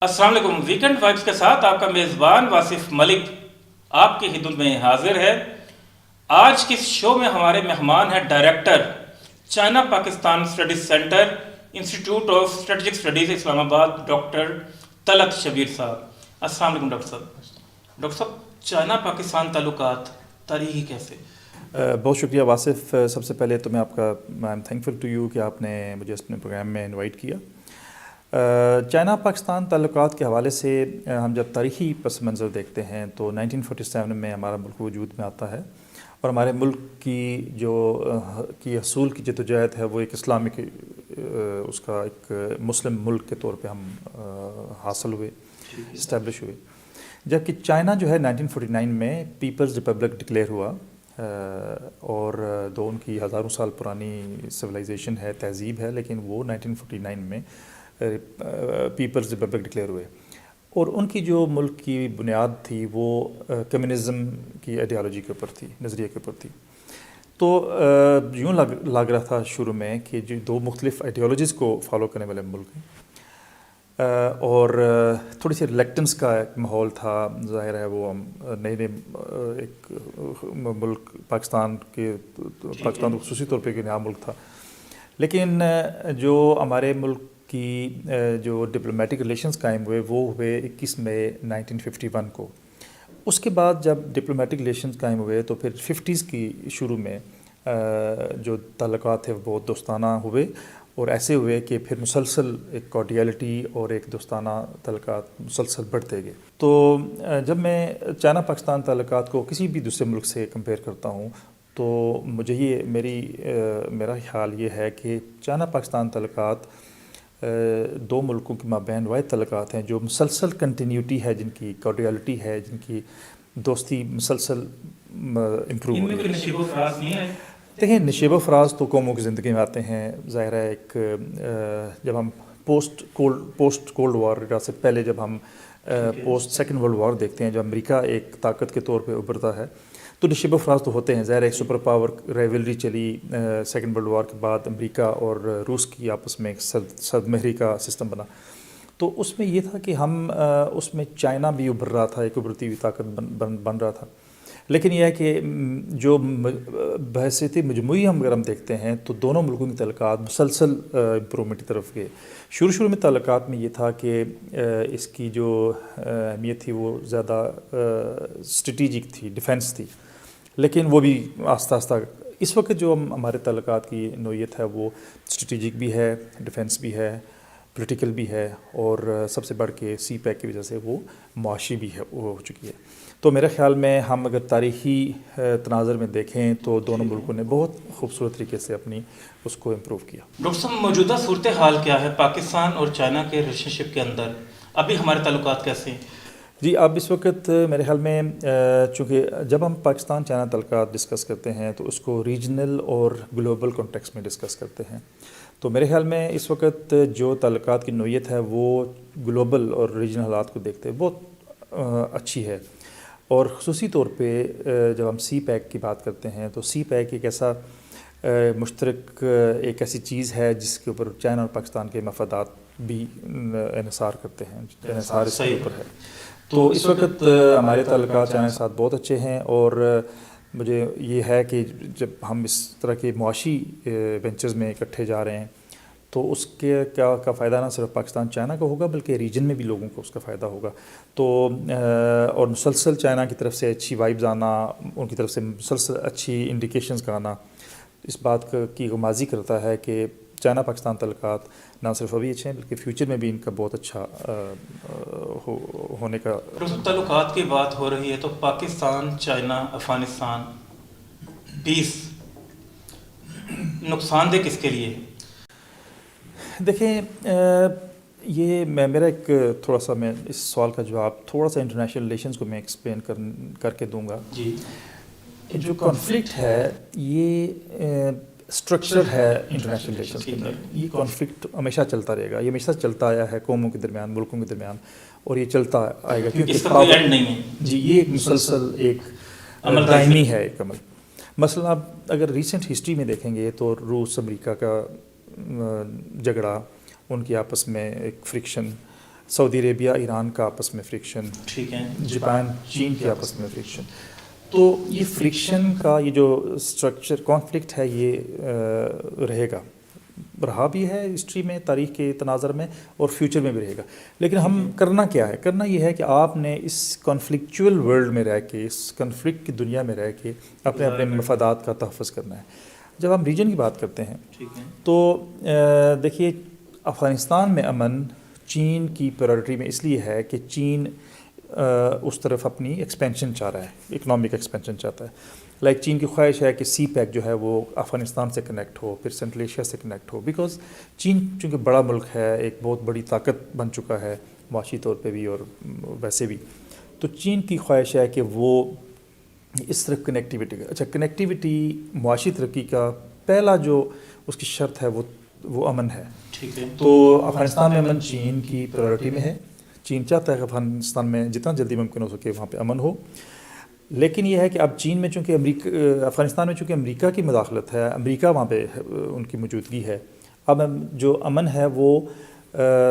السلام علیکم. Weekend vibes کے ساتھ آپ کا میزبان واصف ملک آپ کی خدمت میں حاضر ہے. آج کے شو میں ہمارے مہمان ہیں director China Pakistan studies centre institute of strategic studies Islamabad doctor Talat Shabbir صاحب. السلام علیکم ڈاکٹر صاحب. ڈاکٹر صاحب, چائنا پاکستان تعلقات تاریخی کیسے؟ بہت شکریہ واصف. سب سے پہلے تو میں آپ کا I am thankful to you کہ آپ نے مجھے اپنے پروگرام میں انوائٹ کیا. چائنا پاکستان تعلقات کے حوالے سے ہم جب تاریخی پس منظر دیکھتے ہیں تو 1947 میں ہمارا ملک وجود میں آتا ہے, اور ہمارے ملک کی حصول کی جدوجہد ہے وہ ایک اسلامک اس کا ایک مسلم ملک کے طور پہ ہم حاصل ہوئے, اسٹیبلش ہوئے. جبکہ چائنا جو ہے 1949 میں پیپلز ریپبلک ڈکلیئر ہوا, اور دو ان کی ہزاروں سال پرانی سویلائزیشن ہے, تہذیب ہے, لیکن وہ 1949 میں پیپلز ریپبلک ڈکلیئر ہوئے. اور ان کی جو ملک کی بنیاد تھی وہ کمیونزم کی آئیڈیالوجی کے اوپر تھی, نظریے کے اوپر تھی. تو یوں لگ رہا تھا شروع میں کہ جو دو مختلف آئیڈیالوجیز کو فالو کرنے والے ملک ہیں, اور تھوڑی سی ریلیکٹنس کا ایک ماحول تھا. ظاہر ہے وہ نئے ایک ملک پاکستان خصوصی طور پہ ایک نیا ملک تھا. لیکن جو ہمارے ملک کی جو ڈپلومیٹک ریلیشنز قائم ہوئے وہ ہوئے 21 مئی 1951 کو. اس کے بعد جب ڈپلومیٹک ریلیشنز قائم ہوئے تو پھر 50s کی شروع میں جو تعلقات تھے وہ بہت دوستانہ ہوئے, اور ایسے ہوئے کہ پھر مسلسل ایک کارڈیلٹی اور ایک دوستانہ تعلقات مسلسل بڑھتے گئے. تو جب میں چائنا پاکستان تعلقات کو کسی بھی دوسرے ملک سے کمپیئر کرتا ہوں تو مجھے میرا خیال یہ ہے کہ چائنا پاکستان تعلقات دو ملکوں کے مابین واحد تعلقات ہیں جو مسلسل کنٹینیوٹی ہے, جن کی کارڈیلٹی ہے, جن کی دوستی مسلسل امپروو ہو رہی ہے. دیکھیں, نشیب و فراز تو قوموں کی زندگی میں آتے ہیں. ظاہر ہے ایک جب ہم پوسٹ کولڈ وار سے پہلے جب ہم پوسٹ سیکنڈ ورلڈ وار دیکھتے ہیں, جب امریکہ ایک طاقت کے طور پہ ابھرتا ہے تو نشیب و فراز تو ہوتے ہیں. ظاہر ایک سپر پاور ریولری چلی سیکنڈ ورلڈ وار کے بعد, امریکہ اور روس کی آپس میں ایک سرد مہری کا سسٹم بنا. تو اس میں یہ تھا کہ ہم اس میں چائنا بھی ابھر رہا تھا, ایک ابھرتی ہوئی طاقت بن رہا تھا. لیکن یہ ہے کہ جو بحیثیت مجموعی اگر ہم دیکھتے ہیں تو دونوں ملکوں کی تعلقات مسلسل امپرومنٹ کی طرف گئے. شروع میں تعلقات میں یہ تھا کہ اس کی جو اہمیت تھی وہ زیادہ اسٹریٹجک تھی, ڈیفینس تھی, لیکن وہ بھی آہستہ آہستہ اس وقت جو ہمارے تعلقات کی نوعیت ہے وہ اسٹریٹجک بھی ہے, ڈیفینس بھی ہے, پولیٹیکل بھی ہے, اور سب سے بڑھ کے سی پیک کی وجہ سے وہ معاشی بھی ہے, وہ ہو چکی ہے. تو میرے خیال میں ہم اگر تاریخی تناظر میں دیکھیں تو دونوں ملکوں نے بہت خوبصورت طریقے سے اپنی اس کو امپروو کیا. ڈاکٹر صاحب, موجودہ صورتحال کیا ہے پاکستان اور چائنا کے ریلیشن شپ کے اندر؟ ابھی ہمارے تعلقات کیسے ہیں؟ جی, اب اس وقت میرے خیال میں چونکہ جب ہم پاکستان چائنا تعلقات ڈسکس کرتے ہیں تو اس کو ریجنل اور گلوبل کانٹیکس میں ڈسکس کرتے ہیں. تو میرے خیال میں اس وقت جو تعلقات کی نوعیت ہے وہ گلوبل اور ریجنل حالات کو دیکھتے بہت اچھی ہے. اور خصوصی طور پہ جب ہم سی پیک کی بات کرتے ہیں تو سی پیک ایک ایسا مشترک ایک ایسی چیز ہے جس کے اوپر چائنا اور پاکستان کے مفادات بھی انحصار کرتے ہیں, انحصار اس کے اوپر ہے. تو اس وقت ہمارے تعلقات چائنا کے ساتھ بہت اچھے ہیں, اور مجھے یہ ہے کہ جب ہم اس طرح کے معاشی وینچرز میں اکٹھے جا رہے ہیں تو اس کے کا فائدہ نہ صرف پاکستان چائنا کا ہوگا بلکہ ریجن میں بھی لوگوں کو اس کا فائدہ ہوگا. تو اور مسلسل چائنا کی طرف سے اچھی وائبز آنا, ان کی طرف سے مسلسل اچھی انڈیکیشنز کا آنا اس بات کی غمازی کرتا ہے کہ چائنا پاکستان تعلقات نہ صرف ابھی اچھے ہیں بلکہ فیوچر میں بھی ان کا بہت اچھا ہونے کا. تعلقات کی بات ہو رہی ہے تو پاکستان, چائنا, افغانستان 20 نقصان دہ کس کے لیے؟ دیکھیں, یہ میرا ایک تھوڑا سا میں اس سوال کا جواب تھوڑا سا انٹرنیشنل ریلیشنز کو میں ایکسپلین کر کے دوں گا. جی, جو کانفلکٹ ہے یہ اسٹرکچر ہے انٹرنیشنل ریلیشنز کے اندر. یہ کانفلکٹ ہمیشہ چلتا رہے گا, یہ ہمیشہ چلتا آیا ہے قوموں کے درمیان, ملکوں کے درمیان, اور یہ چلتا آئے گا کیونکہ اس کا کوئی اینڈ نہیں ہے. جی, یہ ایک مسلسل ایک دائمی ہے ایک عمل. مثلا آپ اگر ریسنٹ ہسٹری میں دیکھیں گے تو روس امریکہ کا جھگڑا, ان کی آپس میں ایک فرکشن, سعودی عربیہ ایران کا آپس میں فرکشن، ٹھیک ہے، جاپان چین کے آپس میں فرکشن. تو یہ فرکشن کا یہ جو اسٹرکچر کانفلکٹ ہے یہ رہے گا، رہا بھی ہے ہسٹری میں، تاریخ کے تناظر میں، اور فیوچر میں بھی رہے گا. لیکن ہم کرنا کیا ہے؟ کرنا یہ ہے کہ آپ نے اس کانفلکچوئل ورلڈ میں رہ کے، اس کنفلکٹ کی دنیا میں رہ کے اپنے اپنے مفادات کا تحفظ کرنا ہے. جب ہم ریجن کی بات کرتے ہیں تو دیکھیے افغانستان میں امن چین کی پرائرٹی میں اس لیے ہے کہ چین اس طرف اپنی ایکسپینشن چاہ رہا ہے، اکنامک ایکسپینشن چاہتا ہے. لائک چین کی خواہش ہے کہ سی پیک جو ہے وہ افغانستان سے کنیکٹ ہو، پھر سینٹرل ایشیا سے کنیکٹ ہو، بیکاز چین چونکہ بڑا ملک ہے، ایک بہت بڑی طاقت بن چکا ہے معاشی طور پہ بھی اور ویسے بھی. تو چین کی خواہش ہے کہ وہ اس طرف کنیکٹیوٹی کا، اچھا کنیکٹیوٹی معاشی ترقی کا پہلا جو اس کی شرط ہے وہ امن ہے. ٹھیک ہے. تو افغانستان میں امن چین کی پرائرٹی میں ہے. چین چاہتا ہے کہ افغانستان میں جتنا جلدی ممکن ہو سکے وہاں پہ امن ہو. لیکن یہ ہے کہ اب چین میں چونکہ افغانستان میں چونکہ امریکہ کی مداخلت ہے، امریکہ وہاں پہ ان کی موجودگی ہے، اب جو امن ہے وہ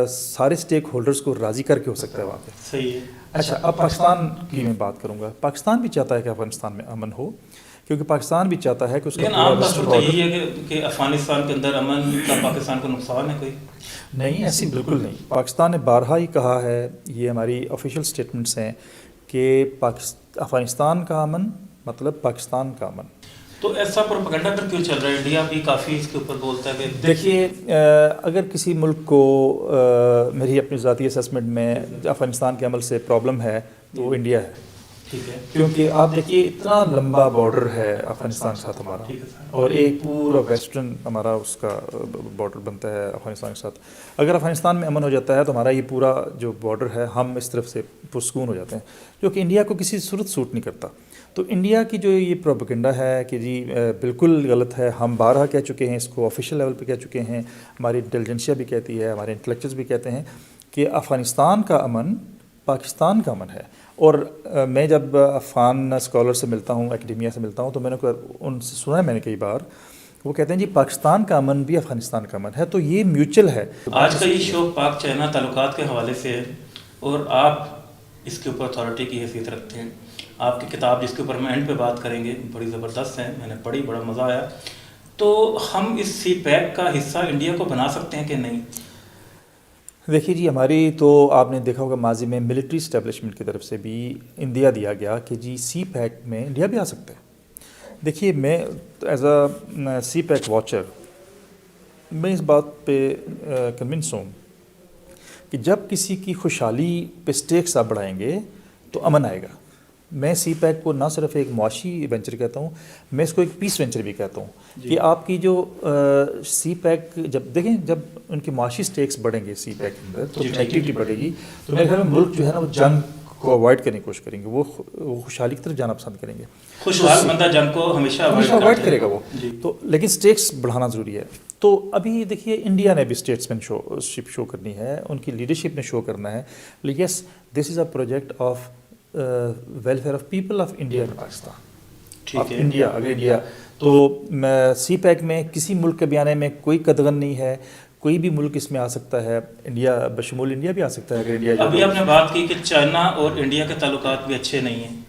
سارے سٹیک ہولڈرز کو راضی کر کے ہو سکتا ہے وہاں پہ. صحیح ہے. اچھا اب پاکستان کی میں بات کروں گا. پاکستان بھی چاہتا ہے کہ افغانستان میں امن ہو، کیونکہ پاکستان بھی چاہتا ہے کہ اس لیکن عام طور پر یہی ہے کہ افغانستان کے اندر امن کا پاکستان کو نقصان ہے کوئی نہیں، ایسی بالکل نہیں. پاکستان نے بارہا ہی کہا ہے، یہ ہماری آفیشیل سٹیٹمنٹس ہیں کہ افغانستان کا امن مطلب پاکستان کا امن. تو ایسا پروپیگنڈا پھر کیوں چل رہا ہے؟ انڈیا بھی کافی اس کے اوپر بولتا ہے کہ دیکھیے اگر کسی ملک کو میری اپنی ذاتی اسسمنٹ میں افغانستان کے عمل سے پرابلم ہے تو وہ انڈیا ہے. ٹھیک ہے. کیونکہ آپ دیکھیے اتنا لمبا بارڈر ہے افغانستان کے ساتھ ہمارا، اور ایک پورا ویسٹرن ہمارا اس کا بارڈر بنتا ہے افغانستان کے ساتھ. اگر افغانستان میں امن ہو جاتا ہے تو ہمارا یہ پورا جو بارڈر ہے ہم اس طرف سے پرسکون ہو جاتے ہیں، جو کہ انڈیا کو کسی صورت سوٹ نہیں کرتا. تو انڈیا کی جو یہ پروپیگنڈا ہے کہ جی بالکل غلط ہے، ہم بارہا کہہ چکے ہیں، اس کو آفیشیل لیول پہ کہہ چکے ہیں، ہماری انٹیلیجنسیا بھی کہتی ہے، ہمارے انٹلیکچوئلز بھی کہتے ہیں کہ افغانستان کا امن پاکستان کا امن ہے. اور میں جب افغان اسکالر سے ملتا ہوں، اکیڈیمیا سے ملتا ہوں، تو میں نے ان سے سنا ہے میں نے کئی بار، وہ کہتے ہیں جی پاکستان کا امن بھی افغانستان کا امن ہے، تو یہ میوچل ہے. آج کا یہ شو پاک چائنا تعلقات کے حوالے سے ہے، اور آپ اس کے اوپر اتھارٹی کی حیثیت رکھتے ہیں. آپ کی کتاب جس کے اوپر ہم اینڈ پہ بات کریں گے بڑی زبردست ہے، میں نے پڑھی، بڑا مزہ آیا. تو ہم اس سی پیک کا حصہ انڈیا کو بنا سکتے ہیں کہ نہیں؟ دیکھیے جی ہماری تو آپ نے دیکھا ہوگا ماضی میں ملٹری اسٹیبلشمنٹ کی طرف سے بھی انڈیا دیا گیا کہ جی سی پیک میں انڈیا بھی آ سکتا ہے. دیکھیے میں as a CPEC watcher میں اس بات پہ کنونس ہوں کہ جب کسی کی خوشحالی پہ سٹیکس آپ بڑھائیں گے تو امن آئے گا. میں سی پیک کو نہ صرف ایک معاشی وینچر کہتا ہوں، میں اس کو ایک پیس وینچر بھی کہتا ہوں کہ آپ کی جو سی پیک جب دیکھیں جب ان کی معاشی سٹیکس بڑھیں گے سی پیک کے اندر تو کنیکٹیوٹی بڑھے گی، تو میرے خیال میں ملک جو ہے نا وہ جنگ کو اوائڈ کرنے کی کوشش کریں گے، وہ خوشحالی کی طرف جانا پسند کریں گے. خوشحال بندہ جنگ کو ہمیشہ اوائڈ کرے گا وہ. تو لیکن سٹیٹس بڑھانا ضروری ہے. تو ابھی دیکھیے انڈیا نے بھی اسٹیٹسمین شپ شو کرنی ہے، ان کی لیڈرشپ نے شو کرنا ہے. Yes this is a project of welfare of people of India and Pakistan, of India. اگر انڈیا تو سی پیک میں کسی ملک کے بیانے میں کوئی قدغن نہیں ہے، کوئی بھی ملک اس میں آ سکتا ہے، انڈیا بشمول انڈیا بھی آ سکتا ہے. اگر انڈیا ابھی آپ نے بات کی کہ چائنا اور انڈیا کے تعلقات بھی اچھے نہیں ہیں،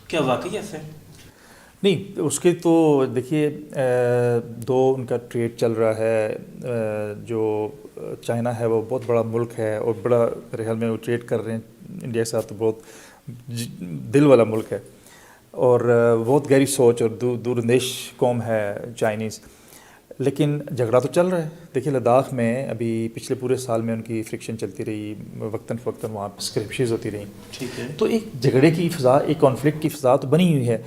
کیا واقعی ایسے؟ نہیں، اس کے تو دیکھیے دو ان کا ٹریڈ چل رہا ہے. جو چائنا ہے وہ بہت بڑا ملک ہے اور بڑا میرے خیال میں وہ ٹریڈ کر رہے ہیں انڈیا کے ساتھ، تو بہت دل والا ملک ہے اور بہت گہری سوچ اور دور اندیش قوم ہے چائنیز. لیکن جھگڑا تو چل رہا ہے. دیکھیے لداخ میں ابھی پچھلے پورے سال میں ان کی فرکشن چلتی رہی، وقتاً فوقتاً وہاں اسکرپشز ہوتی رہیں. ٹھیک ہے. تو ایک جھگڑے کی فضا، ایک کانفلکٹ کی فضا تو بنی ہوئی ہے.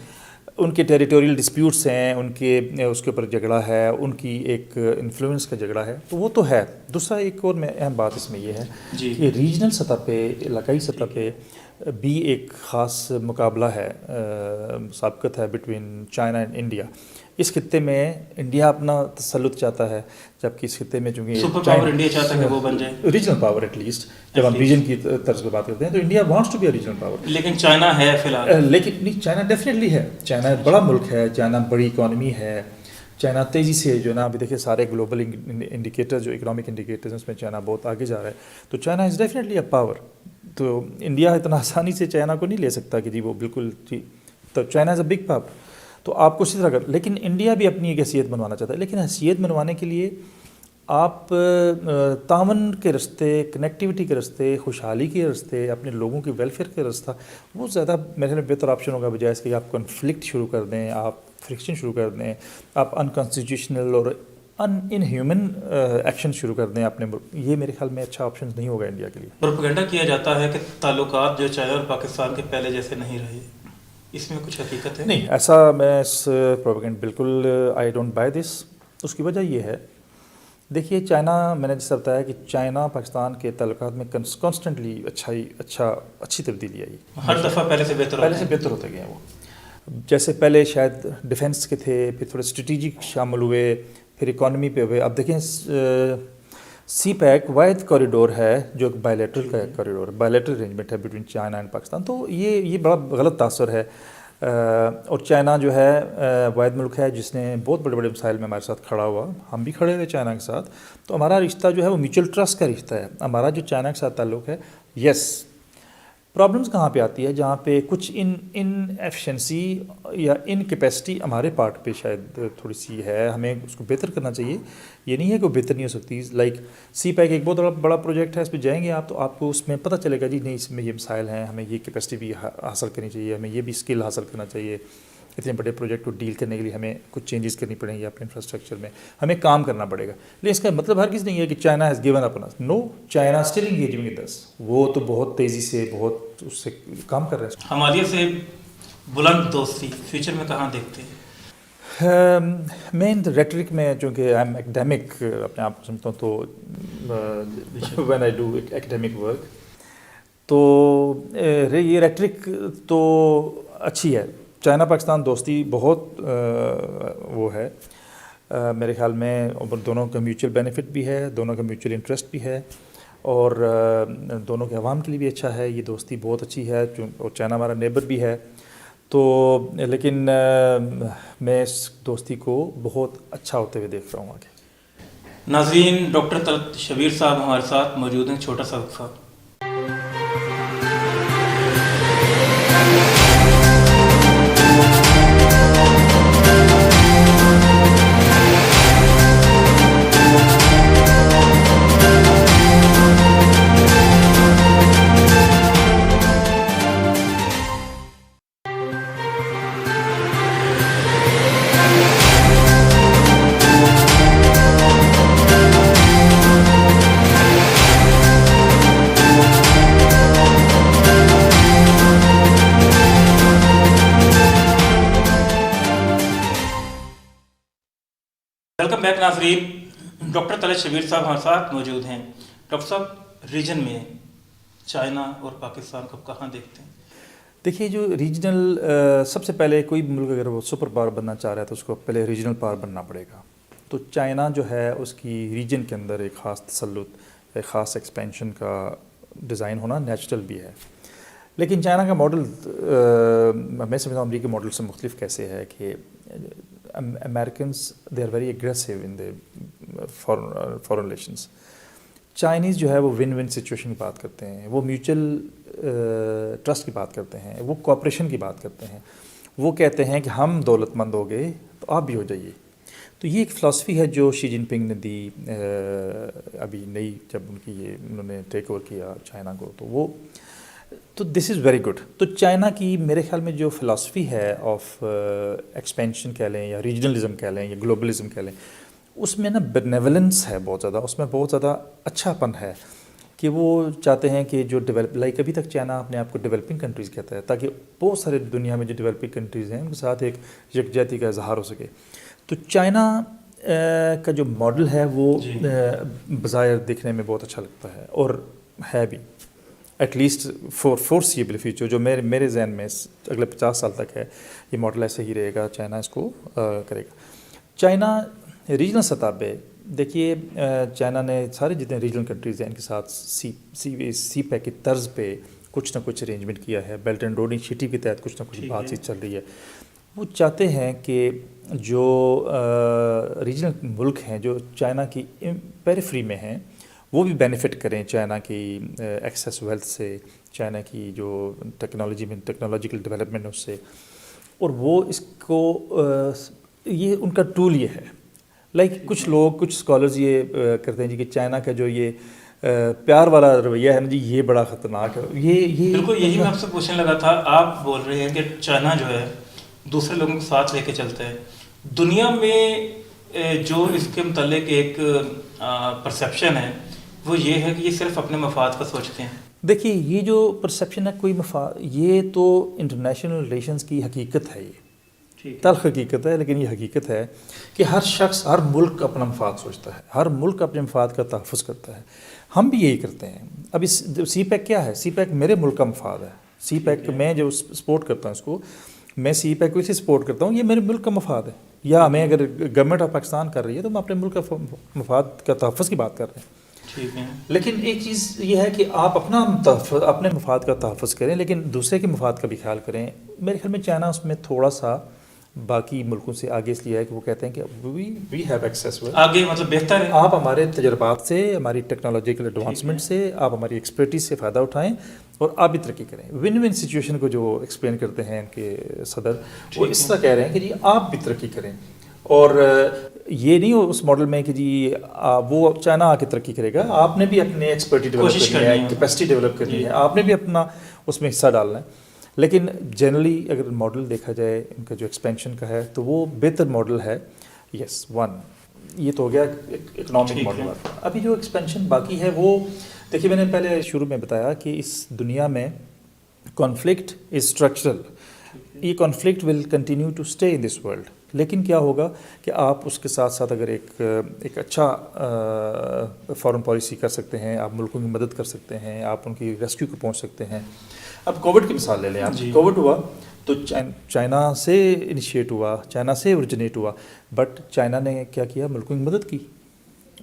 ان کے ٹیریٹوریل ڈسپیوٹس ہیں، ان کے اس کے اوپر جھگڑا ہے، ان کی ایک انفلوئنس کا جھگڑا ہے، تو وہ تو ہے. دوسرا ایک اور میں اہم بات اس میں یہ ہے کہ ریجنل سطح پہ، علاقائی سطح پہ بھی ایک خاص مقابلہ ہے، سابقت ہے بٹوین چائنا اینڈ انڈیا. اس خطے میں انڈیا اپنا تسلط چاہتا ہے، جبکہ اس خطے میں چونکہ سپر پاور انڈیا چاہتا ہے کہ وہ بن جائے ریجنل پاور. ایٹ لیسٹ جب ہم ریجن کی طرز پہ بات کرتے ہیں تو India wants to be a regional power. لیکن چائنا ہے فی الحال، لیکن نہیں، چائنا ڈیفینیٹلی ہے. چائنا بڑا ملک ہے، چائنا بڑی اکانومی ہے، چائنا تیزی سے جو ہے نا ابھی دیکھیں سارے گلوبل انڈیکیٹر جو اکنامک انڈیکیٹرز ہیں اس میں چائنا بہت آگے جا رہا ہے. تو China is definitely a power. تو انڈیا اتنا آسانی سے چائنا کو نہیں لے سکتا کہ جی وہ بالکل جی. تو China is a big power. تو آپ کو اسی طرح کر, لیکن انڈیا بھی اپنی ایک حیثیت بنوانا چاہتا ہے, لیکن حیثیت بنوانے کے لیے آپ تعاون کے راستے, کنیکٹیوٹی کے راستے, خوشحالی کے راستے, اپنے لوگوں کے ویلفیئر کے راستہ وہ زیادہ میرے خیال میں بہتر آپشن ہوگا بجائے اس کہ آپ کنفلکٹ شروع کر دیں, آپ فرکشن شروع کر دیں, آپ انکانسٹیٹیوشنل اور ان ہیومن ایکشن شروع کر دیں اپنے. یہ میرے خیال میں اچھا آپشن نہیں ہوگا انڈیا کے لیے. پروپیگنڈا کیا جاتا ہے کہ تعلقات جو چائنا اور پاکستان کے پہلے جیسے نہیں رہے, اس میں کچھ حقیقت ہے؟ نہیں, ایسا میں اس پروپیگنڈا بالکل آئی ڈونٹ بائی دس. اس کی وجہ یہ ہے, دیکھیے چائنا, میں نے جیسا بتایا کہ چائنا پاکستان کے تعلقات میں کانسٹنٹلی اچھی تبدیلی آئی. ہر دفعہ پہلے سے بہتر ہوتے گئے. وہ جیسے پہلے شاید ڈیفنس کے تھے, پھر تھوڑے اسٹریٹجک شامل ہوئے, پھر اکانومی پہ ہوئے. اب دیکھیں سی پیک واحد کوریڈور ہے جو ایک بائیلیٹرل کا کوریڈور, بائیلیٹرل ارینجمنٹ ہے بٹوین چائنا اینڈ پاکستان. تو یہ بڑا غلط تاثر ہے. اور چائنا جو ہے واحد ملک ہے جس نے بہت بڑے بڑے مسائل میں ہمارے ساتھ کھڑا ہوا. ہم بھی کھڑے ہوئے چائنا کے ساتھ. تو ہمارا رشتہ جو ہے وہ میوچل ٹرسٹ کا رشتہ ہے. ہمارا جو چائنا کے ساتھ تعلق ہے, یس پرابلمس کہاں پہ آتی ہے, جہاں پہ کچھ ان ایفیشنسی یا ان کیپیسٹی ہمارے پارٹ پہ شاید تھوڑی سی ہے, ہمیں اس کو بہتر کرنا چاہیے. یہ نہیں ہے کہ وہ بہتر نہیں ہو سکتی. لائک سی پیک ایک بہت بڑا پروجیکٹ ہے, اس پہ جائیں گے آپ تو آپ کو اس میں پتہ چلے گا جی نہیں اس میں یہ مسائل ہیں, ہمیں یہ کیپیسٹی بھی حاصل کرنی چاہیے, ہمیں یہ بھی اسکل حاصل کرنا چاہیے. اتنے بڑے پروجیکٹ کو ڈیل کرنے کے لیے ہمیں کچھ چینجز کرنی پڑیں گی اپنے انفراسٹرکچر میں, ہمیں کام کرنا پڑے گا. لیکن اس کا مطلب ہر کسی نہیں ہے کہ China has given up on us. No, China still engaging with us. وہ تو بہت تیزی سے بہت اس سے کام کر رہے ہیں. ہمارے سے بلند دوستی فیوچر میں کہاں دیکھتے ہیں؟ میں ریٹرک میں, چونکہ آئی ایم ایکڈیمک اپنے آپ کو سمجھتا ہوں, تو when I do academic work, تو یہ ریٹرک تو اچھی ہے. چائنا پاکستان دوستی بہت وہ ہے میرے خیال میں, دونوں کا میوچل بینیفٹ بھی ہے, دونوں کا میوچل انٹرسٹ بھی ہے, اور دونوں کے عوام کے لیے بھی اچھا ہے. یہ دوستی بہت اچھی ہے, اور چائنا ہمارا نیبر بھی ہے. تو لیکن میں اس دوستی کو بہت اچھا ہوتے ہوئے دیکھ رہا ہوں آگے. ناظرین, ڈاکٹر طلعت شبیر صاحب ہمارے ساتھ موجود ہیں. چھوٹا سا وقفہ. ویلکم بیک ناظرین, ڈاکٹر طلعت شبیر صاحب ہمارے ساتھ موجود ہیں. ڈاکٹر صاحب, ریجن میں چائنا اور پاکستان کو کہاں دیکھتے ہیں؟ دیکھیے, جو ریجنل سب سے پہلے کوئی ملک اگر وہ سپر پاور بننا چاہ رہا ہے تو اس کو پہلے ریجنل پاور بننا پڑے گا. تو چائنا جو ہے اس کی ریجن کے اندر ایک خاص تسلط, ایک خاص ایکسپینشن کا ڈیزائن ہونا نیچرل بھی ہے. لیکن چائنا کا ماڈل میں سمجھتا ہوں امریکی ماڈل سے مختلف کیسے ہے کہ Americans they are very aggressive in the foreign relations. Chinese جو ہے وہ ون ون سچویشن کی بات کرتے ہیں, وہ میوچل ٹرسٹ کی بات کرتے ہیں, وہ کوآپریشن کی بات کرتے ہیں. وہ کہتے ہیں کہ ہم دولت مند ہو گئے تو آپ بھی ہو جائیے. تو یہ ایک فلاسفی ہے جو شی جن پنگ نے دی ابھی نئی, جب ان کی یہ انہوں نے ٹیک اوور کیا چائنا کو, تو دس از ویری گڈ. تو چائنا کی میرے خیال میں جو فلاسفی ہے آف ایکسپینشن کہہ لیں یا ریجنلزم کہہ لیں یا گلوبلزم کہہ لیں, اس میں نا بینیولنس ہے بہت زیادہ, اس میں بہت زیادہ اچھا پن ہے کہ وہ چاہتے ہیں کہ جو ڈیولپ, لائک ابھی تک چائنا اپنے آپ کو ڈیولپنگ کنٹریز کہتا ہے تاکہ بہت سارے دنیا میں جو ڈیولپنگ کنٹریز ہیں ان کے ساتھ ایک یکجہتی کا اظہار ہو سکے. تو چائنا کا جو ماڈل ہے وہ بظاہر دیکھنے میں بہت اچھا لگتا ہے, اور ہے بھی ایٹ لیسٹ فورسیبل فیوچر جو میرے ذہن میں اگلے 50 سال تک ہے, یہ ماڈل ایسے ہی رہے گا. چائنا اس کو کرے گا. چائنا ریجنل سطح پہ دیکھیے, چائنا نے سارے جتنے ریجنل کنٹریز ہیں ان کے ساتھ سی پیک کی طرز پہ کچھ نہ کچھ ارینجمنٹ کیا ہے. بیلٹ اینڈ روڈ انیشیٹو کے تحت کچھ نہ کچھ بات چیت چل رہی ہے. وہ چاہتے ہیں کہ جو ریجنل ملک ہیں جو چائنا کی پیریفری میں ہیں وہ بھی بینیفٹ کریں چائنا کی ایکسیس ویلتھ سے، چائنا کی جو ٹیکنالوجیکل ڈیولپمنٹ اس سے، اور وہ اس کو یہ ان کا ٹول یہ ہے. کچھ لوگ کچھ اسکالرز یہ کرتے ہیں جی کہ چائنا کا جو یہ پیار والا رویہ ہے نا جی یہ بڑا خطرناک ہے. یہ بالکل یہی میں آپ سے پوچھنے لگا تھا. آپ بول رہے ہیں کہ چائنا جو ہے دوسرے لوگوں کو ساتھ لے کے چلتا ہے. دنیا میں جو اس کے متعلق ایک پرسیپشن ہے وہ یہ ہے کہ یہ صرف اپنے مفاد کا سوچتے ہیں. دیکھیے یہ جو پرسیپشن ہے کوئی مفاد، یہ تو انٹرنیشنل ریلیشنز کی حقیقت ہے، یہ تلخ حقیقت ہے لیکن یہ حقیقت ہے کہ ہر شخص ہر ملک اپنا مفاد سوچتا ہے، ہر ملک اپنے مفاد کا تحفظ کرتا ہے. ہم بھی یہی کرتے ہیں. اب اس سی پیک کیا ہے؟ سی پیک میرے ملک کا مفاد ہے. سی پیک میں جو سپورٹ کرتا ہوں اس کو، میں سی پیک کو اسے سپورٹ کرتا ہوں، یہ میرے ملک کا مفاد ہے. یا ہمیں اگر گورنمنٹ آف پاکستان کر رہی ہے تو ہم اپنے ملک کا مفاد کا تحفظ کی بات کر رہے ہیں. لیکن ایک چیز یہ ہے کہ آپ اپنے مفاد کا تحفظ کریں لیکن دوسرے کے مفاد کا بھی خیال کریں. میرے خیال میں چائنا اس میں تھوڑا سا باقی ملکوں سے آگے اس لیے ہے کہ وہ کہتے ہیں کہ وی ہیو ایکسیس آگے، مطلب بہتر ہے. آپ ہمارے تجربات سے، ہماری ٹیکنالوجیکل ایڈوانسمنٹ سے، آپ ہماری ایکسپرٹیز سے فائدہ اٹھائیں اور آپ بھی ترقی کریں. ون ون سچویشن کو جو ایکسپلین کرتے ہیں ان کے صدر، وہ اس طرح کہہ رہے ہیں کہ جی آپ بھی ترقی کریں. اور یہ نہیں ہو اس ماڈل میں کہ جی وہ چائنا آ کے ترقی کرے گا، آپ نے بھی اپنے ایکسپرٹی ڈیولپ کرنی ہے، کیپیسٹی ڈیولپ کرنی ہے، آپ نے بھی اپنا اس میں حصہ ڈالنا ہے. لیکن جنرلی اگر ماڈل دیکھا جائے ان کا جو ایکسپینشن کا ہے تو وہ بہتر ماڈل ہے. یس ون یہ تو ہو گیا اکنامک ماڈل. ابھی جو ایکسپینشن باقی ہے وہ دیکھیے، میں نے پہلے شروع میں بتایا کہ اس دنیا میں کانفلکٹ از اسٹرکچرل. یہ conflict will continue to stay in this world. لیکن کیا ہوگا کہ آپ اس کے ساتھ ساتھ اگر ایک اچھا فارن پالیسی کر سکتے ہیں، آپ ملکوں کی مدد کر سکتے ہیں، آپ ان کی ریسکیو کو پہنچ سکتے ہیں. اب کووڈ کی مثال لے لیں آپ. کووڈ ہوا تو چائنا سے انیشیٹ ہوا، چائنا سے اوریجنیٹ ہوا، بٹ چائنا نے کیا کیا؟ ملکوں کی مدد کی.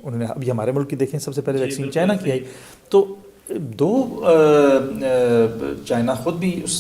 انہوں نے ابھی ہمارے ملک کی دیکھیں، سب سے پہلے ویکسین چائنا کی آئی. تو چائنا خود بھی اس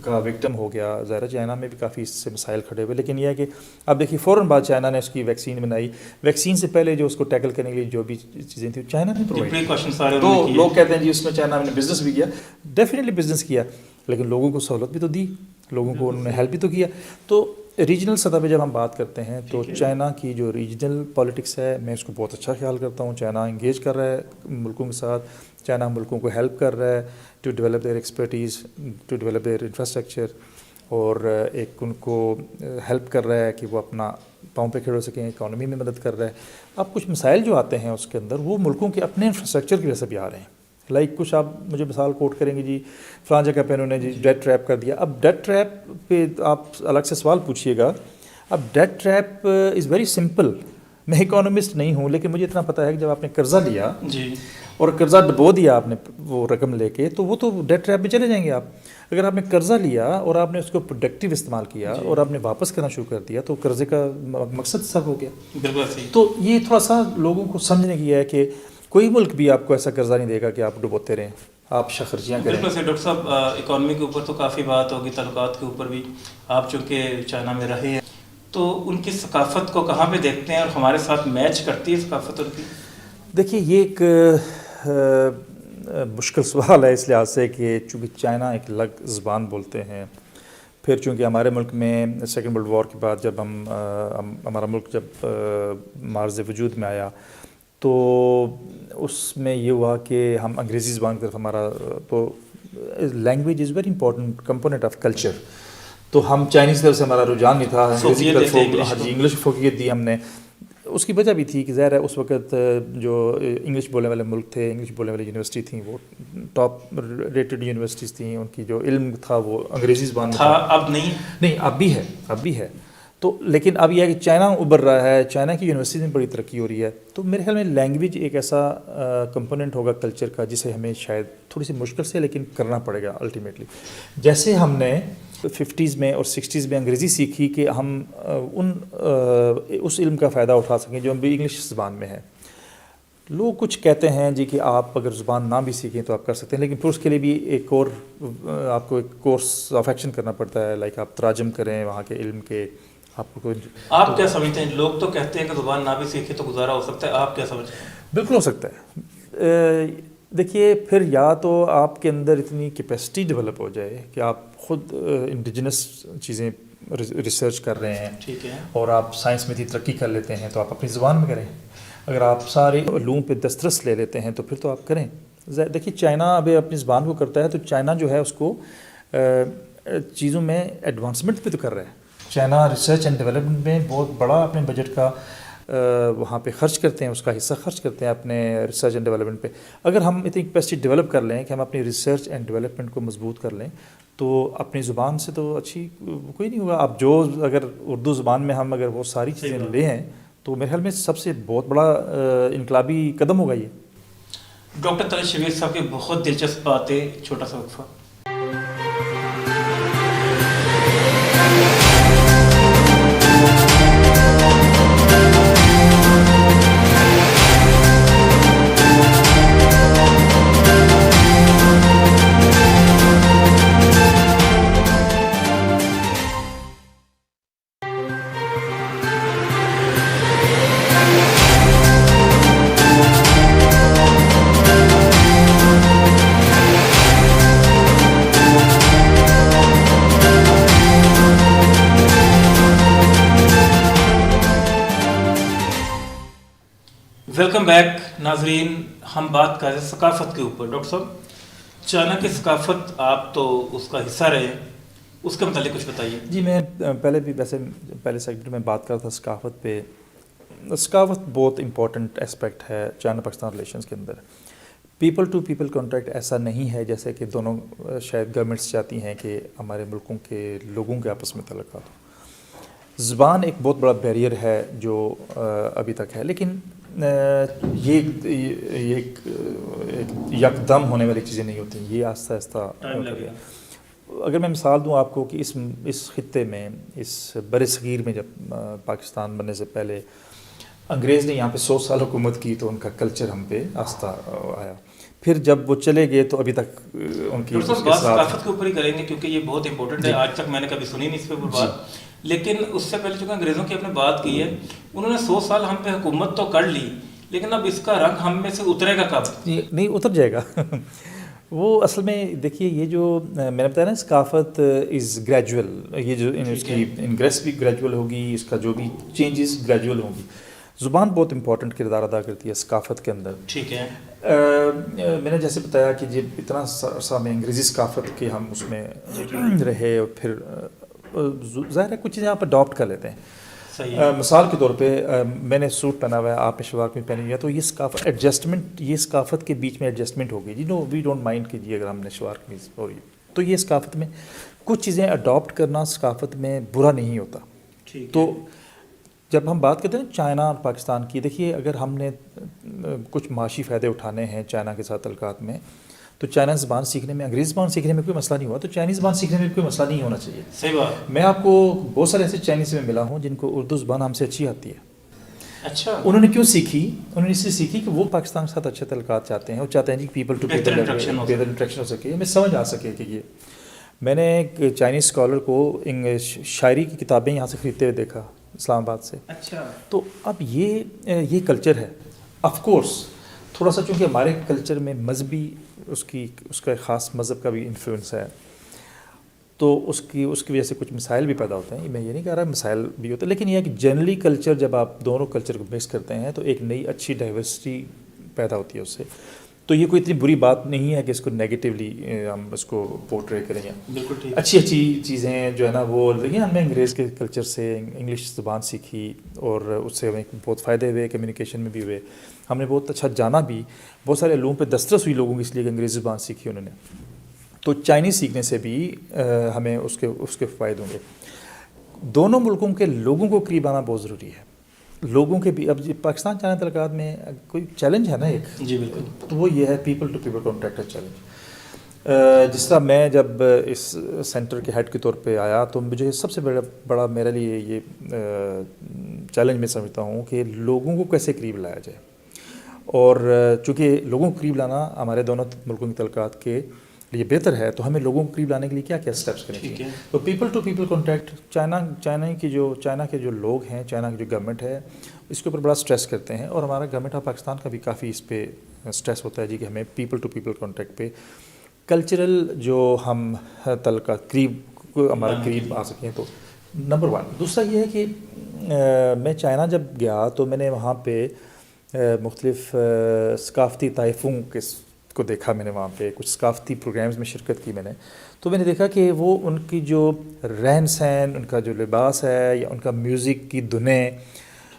کا وکٹم ہو گیا. ظاہر چائنا میں بھی کافی اس سے مسائل کھڑے ہوئے. لیکن یہ ہے کہ اب دیکھیے فوراً بعد چائنا نے اس کی ویکسین بنائی. ویکسین سے پہلے جو اس کو ٹیکل کرنے کے لیے جو بھی چیزیں تھیں چائنا نے پرووائڈ. تو لوگ کہتے ہیں جی اس میں چائنا نے بزنس بھی کیا. ڈیفینیٹلی بزنس کیا، لیکن لوگوں کو سہولت بھی تو دی، لوگوں کو انہوں نے ہیلپ بھی تو کیا. تو ریجنل سطح پہ جب ہم بات کرتے ہیں تو چائنا کی جو ریجنل پالیٹکس ہے میں اس کو بہت اچھا خیال کرتا ہوں. چائنا انگیج کر رہا ہے ملکوں کے ساتھ، چائنا ملکوں کو ہیلپ کر رہا ہے to develop their expertise, to develop their infrastructure, اور ایک ان کو ہیلپ کر رہا ہے کہ وہ اپنا پاؤں پہ کھڑے ہو سکیں، اکانومی میں مدد کر رہا ہے. اب کچھ مسائل جو آتے ہیں اس کے اندر وہ ملکوں کے اپنے انفراسٹرکچر کی وجہ سے بھی آ رہے ہیں. کچھ آپ مجھے مثال کوٹ کریں گے جی فلاں جگہ پہ انہوں نے جی ڈیٹ ٹریپ کر دیا. اب ڈیٹ ٹریپ پہ آپ الگ سے سوال پوچھیے گا. اب debt trap is very simple. میں اکانومسٹ نہیں ہوں لیکن مجھے اتنا پتہ ہے کہ جب آپ نے قرضہ لیا اور قرضہ ڈبو دیا آپ نے وہ رقم لے کے، تو وہ تو ڈیٹ ٹریپ میں چلے جائیں گے آپ. اگر آپ نے قرضہ لیا اور آپ نے اس کو پروڈکٹیو استعمال کیا اور آپ نے واپس کرنا شروع کر دیا تو قرضے کا مقصد سب ہو گیا. بالکل صحیح. تو یہ تھوڑا سا لوگوں کو سمجھنے کی ہے کہ کوئی ملک بھی آپ کو ایسا قرضہ نہیں دے گا کہ آپ ڈبوتے رہیں، آپ خرچیاں کریں. بالکل صحیح. ڈاکٹر صاحب اکانومی کے اوپر تو کافی بات ہوگی، تعلقات کے اوپر بھی. آپ چونکہ چائنا میں رہے ہیں تو ان کی ثقافت کو کہاں پہ دیکھتے ہیں اور ہمارے ساتھ میچ کرتی ہے ثقافت ان کی؟ دیکھیے یہ ایک مشکل سوال ہے اس لحاظ سے کہ چونکہ چائنا ایک الگ زبان بولتے ہیں. پھر چونکہ ہمارے ملک میں سیکنڈ ورلڈ وار کے بعد جب ہمارا ملک جب معرض وجود میں آیا تو اس میں یہ ہوا کہ ہم انگریزی زبان کی طرف ہمارا، تو language is very important component of culture. تو ہم چائنیز طرف سے ہمارا رجحان نہیں تھا، انگریزی کی طرف انگلش فوقیت دی ہم نے. اس کی وجہ بھی تھی کہ ظاہر ہے اس وقت جو انگلش بولنے والے ملک تھے، انگلش بولنے والی یونیورسٹی تھیں، وہ ٹاپ ریٹڈ یونیورسٹیز تھیں، ان کی جو علم تھا وہ انگریزی زبان میں تھا. اب نہیں، اب بھی ہے. تو لیکن اب یہ ہے کہ چائنا ابھر رہا ہے، چائنا کی یونیورسٹیز میں بڑی ترقی ہو رہی ہے. تو میرے خیال میں لینگویج ایک ایسا کمپوننٹ ہوگا کلچر کا جسے ہمیں شاید تھوڑی سی مشکل سے لیکن کرنا پڑے گا الٹیمیٹلی. جیسے ہم نے 50s میں اور 60s میں انگریزی سیکھی کہ ہم اس علم کا فائدہ اٹھا سکیں جو ہم بھی انگلش زبان میں ہے. لوگ کچھ کہتے ہیں جی کہ آپ اگر زبان نہ بھی سیکھیں تو آپ کر سکتے ہیں، لیکن پھر اس کے لیے بھی ایک اور آپ کو ایک کورس آف ایکشن کرنا پڑتا ہے، لائک آپ تراجم کریں وہاں کے علم کے. آپ کو آپ کیا سمجھتے ہیں؟ لوگ تو کہتے ہیں کہ زبان نہ بھی سیکھے تو گزارا ہو سکتا ہے، آپ کیا سمجھتے ہیں؟ بالکل ہو سکتا ہے. دیکھیے پھر یا تو آپ کے اندر اتنی کیپیسٹی ڈیولپ ہو جائے کہ آپ خود انڈیجنس چیزیں ریسرچ کر رہے ہیں، ٹھیک ہے، اور آپ سائنس میں اتنی ترقی کر لیتے ہیں تو آپ اپنی زبان میں کریں. اگر آپ سارے علوم پہ دسترس لے لیتے ہیں تو پھر تو آپ کریں. دیکھیے چائنا ابھی اپنی زبان کو کرتا ہے، تو چائنا جو ہے اس کو چیزوں میں ایڈوانسمنٹ پہ تو کر رہا ہے. چائنا ریسرچ اینڈ ڈیولپمنٹ میں بہت بڑا اپنے بجٹ کا وہاں پہ خرچ کرتے ہیں، اس کا حصہ خرچ کرتے ہیں اپنے ریسرچ اینڈ ڈیولپمنٹ پہ. اگر ہم اتنی کیپیسٹی ڈیولپ کر لیں کہ ہم اپنی ریسرچ اینڈ ڈیولپمنٹ کو مضبوط کر لیں تو اپنی زبان سے تو اچھی کوئی نہیں ہوگا. اب جو اگر اردو زبان میں ہم اگر وہ ساری چیزیں لے ہیں تو میرے خیال میں سب سے بہت بڑا انقلابی قدم ہوگا یہ. ڈاکٹر طارق شبیر صاحب کی بہت دلچسپ باتیں، چھوٹا سا وقفہ. ویلکم بیک ناظرین. ہم بات کر رہے ہیں ثقافت کے اوپر. ڈاکٹر صاحب، چائنا کی ثقافت آپ تو اس کا حصہ رہے ہیں، اس کے متعلق کچھ بتائیے. جی میں پہلے بھی ویسے پہلے سیگمنٹ میں بات کر رہا تھا ثقافت پہ. ثقافت بہت امپورٹنٹ اسپیکٹ ہے چائنا پاکستان ریلیشنز کے اندر. پیپل ٹو پیپل کانٹیکٹ ایسا نہیں ہے جیسے کہ دونوں شاید گورنمنٹس چاہتی ہیں کہ ہمارے ملکوں کے لوگوں کے آپس میں تعلقات ہوں. زبان ایک بہت بڑا بیریئر ہے جو ابھی تک ہے، لیکن یہ ایک یکدم ہونے والی چیزیں نہیں ہوتی، یہ آہستہ آہستہ. اگر میں مثال دوں آپ کو کہ اس خطے میں، اس بر صغیر میں جب پاکستان بننے سے پہلے انگریز نے یہاں پہ 100 سال حکومت کی تو ان کا کلچر ہم پہ آہستہ آیا. پھر جب وہ چلے گئے تو ابھی تک ان کی ثقافت کے اوپر ہی کریں گے کیونکہ یہ بہت امپورٹنٹ ہے. آج تک میں نے کبھی سنی نہیں اس پہ بات، لیکن اس سے پہلے چونکہ انگریزوں کی آپ نے بات کی ہے، انہوں نے 100 سال ہم پہ حکومت تو کر لی، لیکن اب اس کا رنگ ہم میں سے اترے گا کب؟ نہیں اتر جائے گا. وہ اصل میں دیکھیے یہ جو میں نے بتایا نا ثقافت از گریجول، یہ جو اس کی انگریس بھی گریجول ہوگی، اس کا جو بھی چینجز گریجول ہوں گی. زبان بہت امپورٹنٹ کردار ادا کرتی ہے ثقافت کے اندر. ٹھیک ہے. میں نے جیسے بتایا کہ جب اتنا عرصہ میں انگریزی ثقافت کے ہم اس میں رہے اور پھر ظاہر ہے کچھ چیزیں آپ اڈاپٹ کر لیتے ہیں. مثال کے طور پہ میں نے سوٹ پہنا ہوا ہے، آپ نے شلوار میں پہنی ہوئی ہے، تو یہ ثقافت ایڈجسٹمنٹ، یہ ثقافت کے بیچ میں ایڈجسٹمنٹ ہوگی. جی نو وی ڈونٹ مائنڈ کہ جی اگر ہم نے شلوار قمیض ہو رہی ہے تو یہ ثقافت میں کچھ چیزیں اڈاپٹ کرنا ثقافت میں برا نہیں ہوتا. تو جب ہم بات کرتے ہیں چائنا اور پاکستان کی، دیکھیے اگر ہم نے کچھ معاشی فائدے اٹھانے ہیں چائنا کے ساتھ تعلقات میں تو چائنا زبان سیکھنے میں، انگریزی زبان سیکھنے میں کوئی مسئلہ نہیں ہوا تو چائنیز زبان سیکھنے میں کوئی مسئلہ نہیں ہونا چاہیے. صحیح بات. میں آپ کو بہت سارے ایسے چائنیز میں ملا ہوں جن کو اردو زبان ہم سے اچھی آتی ہے. اچھا. انہوں نے کیوں سیکھی؟ انہوں نے اس لیے سیکھی کہ وہ پاکستان کے ساتھ اچھے تعلقات چاہتے ہیں، وہ چاہتے ہیں کہ پیپل ٹو پیپل بہتر انٹریکشن ہو سکے، ہمیں سمجھ آ سکے کہ یہ. میں نے ایک چائنیز اسکالر کو شاعری کی کتابیں یہاں سے خریدتے ہوئے دیکھا اسلام آباد سے. اچھا. تو اب یہ کلچر ہے. آف کورس تھوڑا سا چونکہ ہمارے کلچر میں مذہبی اس کا خاص مذہب کا بھی انفلوئنس ہے تو اس کی وجہ سے کچھ مسائل بھی پیدا ہوتے ہیں. میں یہ نہیں کہہ رہا مسائل بھی ہوتے ہیں، لیکن یہ ہے کہ جنرلی کلچر جب آپ دونوں کلچر کو مکس کرتے ہیں تو ایک نئی اچھی ڈائیورسٹی پیدا ہوتی ہے اس سے. تو یہ کوئی اتنی بری بات نہیں ہے کہ اس کو نیگیٹیولی ہم اس کو پورٹرے کریں گے. بالکل ٹھیک. اچھی چیزیں جو ہے نا وہ دیکھیے ہم نے انگریز کے کلچر سے انگلش زبان سیکھی اور اس سے ہمیں بہت فائدے ہوئے، کمیونیکیشن میں بھی ہوئے، ہم نے بہت اچھا جانا بھی. بہت سارے علوم پہ دسترس ہوئی لوگوں کی اس لیے کہ انگریزی زبان سیکھی انہوں نے. تو چائنیز سیکھنے سے بھی ہمیں اس کے فائدے ہوں گے. دونوں ملکوں کے لوگوں کو قریب آنا بہت ضروری ہے. لوگوں کے بھی اب پاکستان چائنا تعلقات میں کوئی چیلنج ہے نا ایک. جی بالکل. تو وہ یہ ہے people to people contact challenge. جس طرح میں جب اس سینٹر کے ہیڈ کے طور پہ آیا تو مجھے سب سے بڑا میرے لیے یہ چیلنج میں سمجھتا ہوں کہ لوگوں کو کیسے قریب لایا جائے. اور چونکہ لوگوں کو قریب لانا ہمارے دونوں ملکوں کے تعلقات کے لیے بہتر ہے، تو ہمیں لوگوں کو قریب لانے کے لیے کیا کیا اسٹیپس کرنے چاہیے. تو people to people contact, China کے جو لوگ ہیں، چائنا کی جو گورنمنٹ ہے اس کے اوپر بڑا اسٹریس کرتے ہیں، اور ہمارا گورنمنٹ آف پاکستان کا بھی کافی اس پہ اسٹریس ہوتا ہے جی کہ ہمیں پیپل ٹو پیپل کانٹیکٹ پہ کلچرل جو ہم تعلقات ہمارے قریب آ سکیں. تو نمبر 1. دوسرا یہ ہے کہ میں چائنا جب گیا تو میں نے وہاں پہ مختلف ثقافتی طائفوں کو دیکھا. میں نے وہاں پہ کچھ ثقافتی پروگرامز میں شرکت کی میں نے، تو میں نے دیکھا کہ وہ ان کی جو رہن سہن، ان کا جو لباس ہے یا ان کا میوزک کی دھنیں،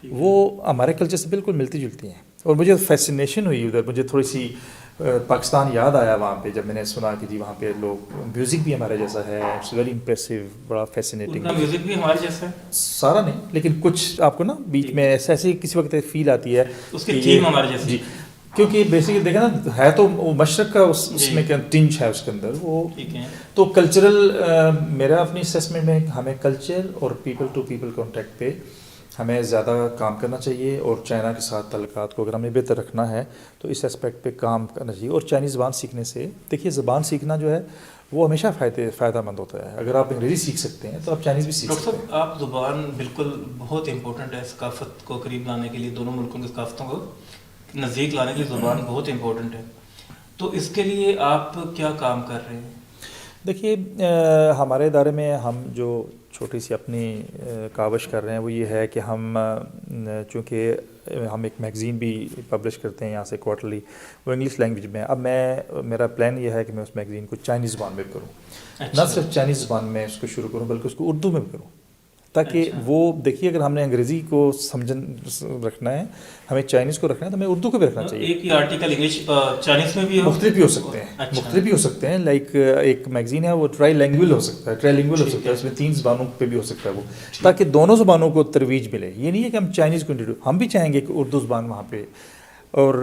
وہ ہمارے کلچر سے بالکل ملتی جلتی ہیں. اور مجھے فیسینیشن ہوئی ادھر، مجھے تھوڑی سی پاکستان یاد آیا وہاں پہ جب میں نے سنا کہ جی وہاں پہ لوگ میوزک بھی ہمارے جیسا ہے. اٹس ویری امپریسو، بڑا فیسینیٹنگ. میوزک بھی ہمارے جیسا ہے سارا نہیں، لیکن کچھ آپ کو نا بیچ میں ایسے کسی وقت فیل آتی ہے اس کی تھیم ہمارے جیسی. جی، کیونکہ بیسکلی دیکھیں نا، ہے تو وہ مشرق کا اس میں ٹنچ ہے اس کے اندر وہ. تو کلچرل میرا اپنی اسیسمنٹ میں ہمیں کلچر اور پیپل ٹو پیپل کانٹیکٹ پہ ہمیں زیادہ کام کرنا چاہیے، اور چائنا کے ساتھ تعلقات کو اگر ہمیں بہتر رکھنا ہے تو اس اسپیکٹ پہ کام کرنا چاہیے. اور چائنیز زبان سیکھنے سے، دیکھیے زبان سیکھنا جو ہے وہ ہمیشہ فائدہ مند ہوتا ہے. اگر آپ انگریزی سیکھ سکتے ہیں تو آپ چائنیز بھی سیکھ سکتے ہیں. ڈاکٹر صاحب، آپ زبان بالکل بہت امپورٹنٹ ہے ثقافت کو قریب لانے کے لیے، دونوں ملکوں کی ثقافتوں کو نزدیک لانے کے لیے زبان بہت امپورٹنٹ ہے. تو اس کے لیے آپ کیا کام کر رہے ہیں؟ دیکھیے ہمارے ادارے میں ہم جو چھوٹی سی اپنی کاوش کر رہے ہیں وہ یہ ہے کہ ہم چونکہ ہم ایک میگزین بھی پبلش کرتے ہیں یہاں سے کوارٹرلی، وہ انگلش لینگویج میں. اب میرا پلان یہ ہے کہ میں اس میگزین کو چائنیز زبان میں کروں. نہ صرف چائنیز زبان میں اس کو شروع کروں بلکہ اس کو اردو میں بھی کروں، تاکہ وہ دیکھیے اگر ہم نے انگریزی کو رکھنا ہے، ہمیں چائنیز کو رکھنا ہے، تو ہمیں اردو کو بھی رکھنا چاہیے. ایک ہی آرٹیکل انگلش چائنیز میں بھی مختلف بھی ہو سکتے ہیں، مختلف بھی ہو سکتے ہیں. لائک ایک میگزین ہے وہ ٹرائی لینگویج ہو سکتا ہے، ہو سکتا ہے، اس میں 3 زبانوں پہ بھی ہو سکتا ہے وہ، تاکہ دونوں زبانوں کو ترویج ملے. یہ نہیں ہے کہ ہم چائنیز کو انٹروڈیوس، ہم بھی چاہیں گے کہ اردو زبان وہاں پہ. اور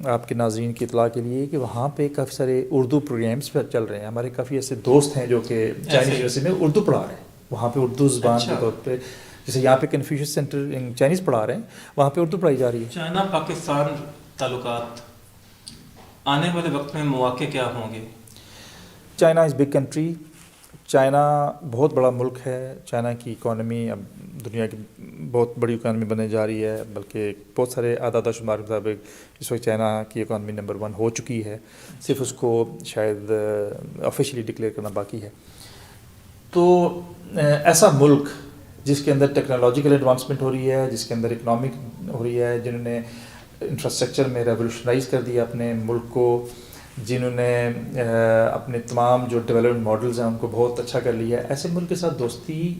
آپ کے ناظرین کی اطلاع کے لیے کہ وہاں پہ کافی سارے اردو پروگرامس پہ چل رہے ہیں. ہمارے کافی ایسے دوست ہیں جو کہ چائنیز یونیورسٹی میں اردو پڑھا رہے ہیں، وہاں پہ اردو زبان کے طور پہ. جیسے یہاں پہ کنفیوشس سینٹر چائنیز پڑھا رہے ہیں، وہاں پہ اردو پڑھائی جا رہی ہے. چائنا پاکستان تعلقات آنے والے وقت میں مواقع کیا ہوں گے؟ China is big country. China بہت بڑا ملک ہے. چائنا کی اکانومی اب دنیا کی بہت بڑی اکانومی بننے جا رہی ہے، بلکہ بہت سارے اعداد و شمار کے مطابق اس وقت چائنا کی اکانومی نمبر 1 ہو چکی ہے. صرف اس کو شاید آفیشلی ڈکلیئر کرنا باقی ہے. تو ایسا ملک جس کے اندر ٹیکنالوجیکل ایڈوانسمنٹ ہو رہی ہے، جس کے اندر اکنامک ہو رہی ہے، جنہوں نے انفراسٹرکچر میں ریولیوشنائز کر دیا اپنے ملک کو، جنہوں نے اپنے تمام جو ڈیولپمنٹ ماڈلز ہیں ان کو بہت اچھا کر لیا ہے، ایسے ملک کے ساتھ دوستی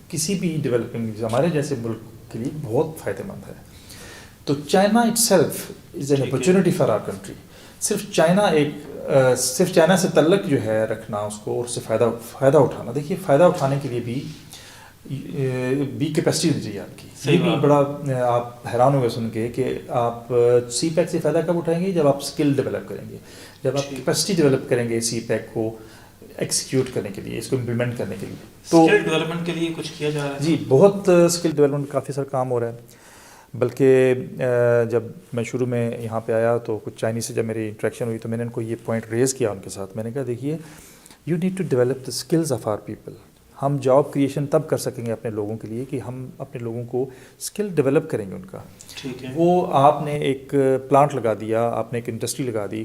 کسی بھی ڈیولپنگ ہمارے جیسے ملک کے لیے بہت فائدہ مند ہے. تو China it self is an opportunity for our country. صرف چائنا سے تعلق جو ہے رکھنا اس کو، اور اس سے فائدہ اٹھانا. دیکھیے فائدہ اٹھانے کے لیے بھی کیپیسٹی ہونی چاہیے آپ کی. یہ بھی بڑا آپ حیران ہوئے سن کے کہ آپ سی پیک سے فائدہ کب اٹھائیں گے؟ جب آپ اسکل ڈیولپ کریں گے، جب آپ کیپیسٹی ڈیولپ کریں گے سی پیک کو ایکسیکیوٹ کرنے کے لیے، اس کو امپلیمنٹ کرنے کے لیے. تو اسکل ڈیولپمنٹ کے لیے کچھ کیا جا رہا ہے؟ جی بہت اسکل ڈیولپمنٹ کافی سارا کام ہو رہا ہے. بلکہ جب میں شروع میں یہاں پہ آیا تو کچھ چائنیز سے جب میری انٹریکشن ہوئی تو میں نے ان کو یہ پوائنٹ ریز کیا ان کے ساتھ. میں نے کہا دیکھیے you need to develop the skills of our people. ہم جاب کریشن تب کر سکیں گے اپنے لوگوں کے لیے کہ ہم اپنے لوگوں کو اسکل ڈیولپ کریں گے ان کا. وہ آپ نے ایک پلانٹ لگا دیا، آپ نے ایک انڈسٹری لگا دی،